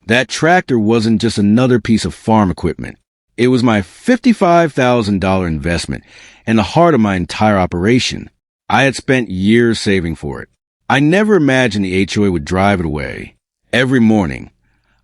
That tractor wasn't just another piece of farm equipment. It was my $55,000 investment and the heart of my entire operation. I had spent years saving for it. I never imagined the HOA would drive it away. Every morning,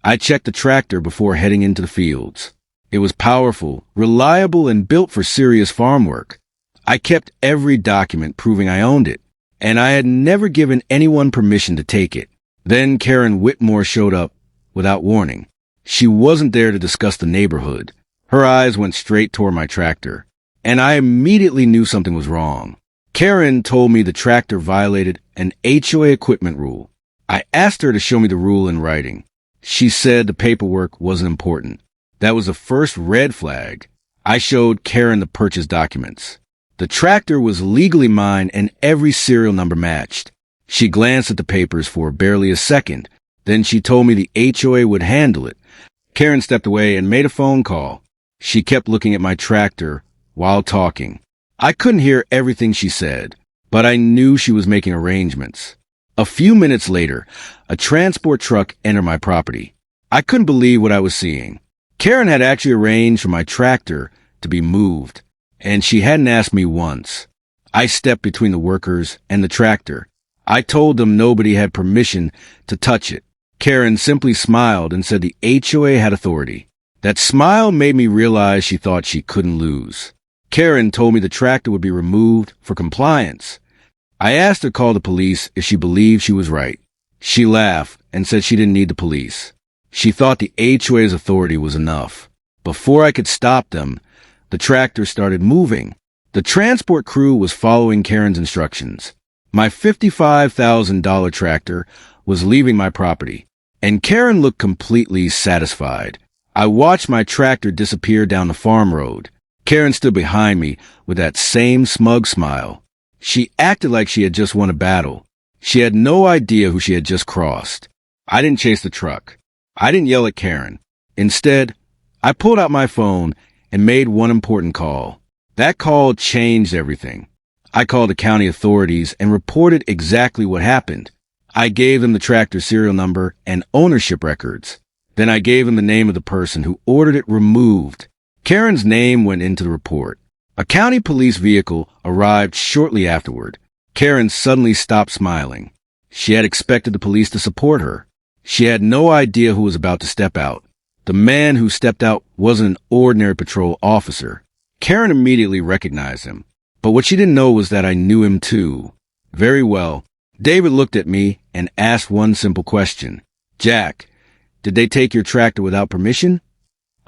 I checked the tractor before heading into the fields. It was powerful, reliable, and built for serious farm work. I kept every document proving I owned it, and I had never given anyone permission to take it. Then Karen Whitmore showed up without warning. She wasn't there to discuss the neighborhood. Her eyes went straight toward my tractor, and I immediately knew something was wrong. Karen told me the tractor violated an HOA equipment rule. I asked her to show me the rule in writing. She said the paperwork wasn't important. That was the first red flag. I showed Karen the purchase documents. The tractor was legally mine and every serial number matched. She glanced at the papers for barely a second. Then she told me the HOA would handle it. Karen stepped away and made a phone call. She kept looking at my tractor while talking. I couldn't hear everything she said, but I knew she was making arrangements. A few minutes later, a transport truck entered my property. I couldn't believe what I was seeing. Karen had actually arranged for my tractor to be moved, and she hadn't asked me once. I stepped between the workers and the tractor. I told them nobody had permission to touch it. Karen simply smiled and said the HOA had authority. That smile made me realize she thought she couldn't lose. Karen told me the tractor would be removed for compliance. I asked her to call the police if she believed she was right. She laughed and said she didn't need the police. She thought the HOA's authority was enough. Before I could stop them, the tractor started moving. The transport crew was following Karen's instructions. My $55,000 tractor was leaving my property, and Karen looked completely satisfied. I watched my tractor disappear down the farm road. Karen stood behind me with that same smug smile. She acted like she had just won a battle. She had no idea who she had just crossed. I didn't chase the truck. I didn't yell at Karen. Instead, I pulled out my phone and made one important call. That call changed everything. I called the county authorities and reported exactly what happened. I gave them the tractor serial number and ownership records. Then I gave them the name of the person who ordered it removed. Karen's name went into the report. A county police vehicle arrived shortly afterward. Karen suddenly stopped smiling. She had expected the police to support her. She had no idea who was about to step out. The man who stepped out wasn't an ordinary patrol officer. Karen immediately recognized him. But what she didn't know was that I knew him too. Very well. David looked at me and asked one simple question. Jack, did they take your tractor without permission?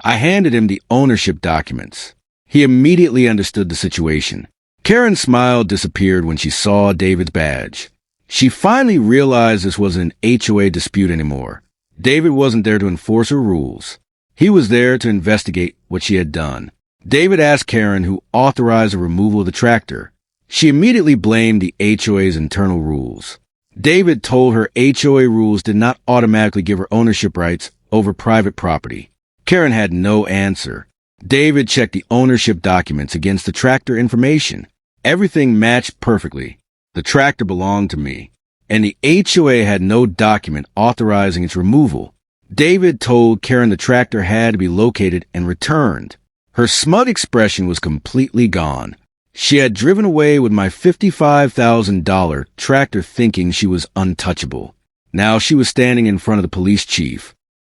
I handed him the ownership documents. He immediately understood the situation. Karen's smile disappeared when she saw David's badge. She finally realized this wasn't an HOA dispute anymore. David wasn't there to enforce her rules. He was there to investigate what she had done. David asked Karen who authorized the removal of the tractor. She immediately blamed the HOA's internal rules. David told her HOA rules did not automatically give her ownership rights over private property. Karen had no answer. David checked the ownership documents against the tractor information. Everything matched perfectly. The tractor belonged to me, and the HOA had no document authorizing its removal. David told Karen the tractor had to be located and returned. Her smug expression was completely gone. She had driven away with my $55,000 tractor thinking she was untouchable. Now she was standing in front of the police chief.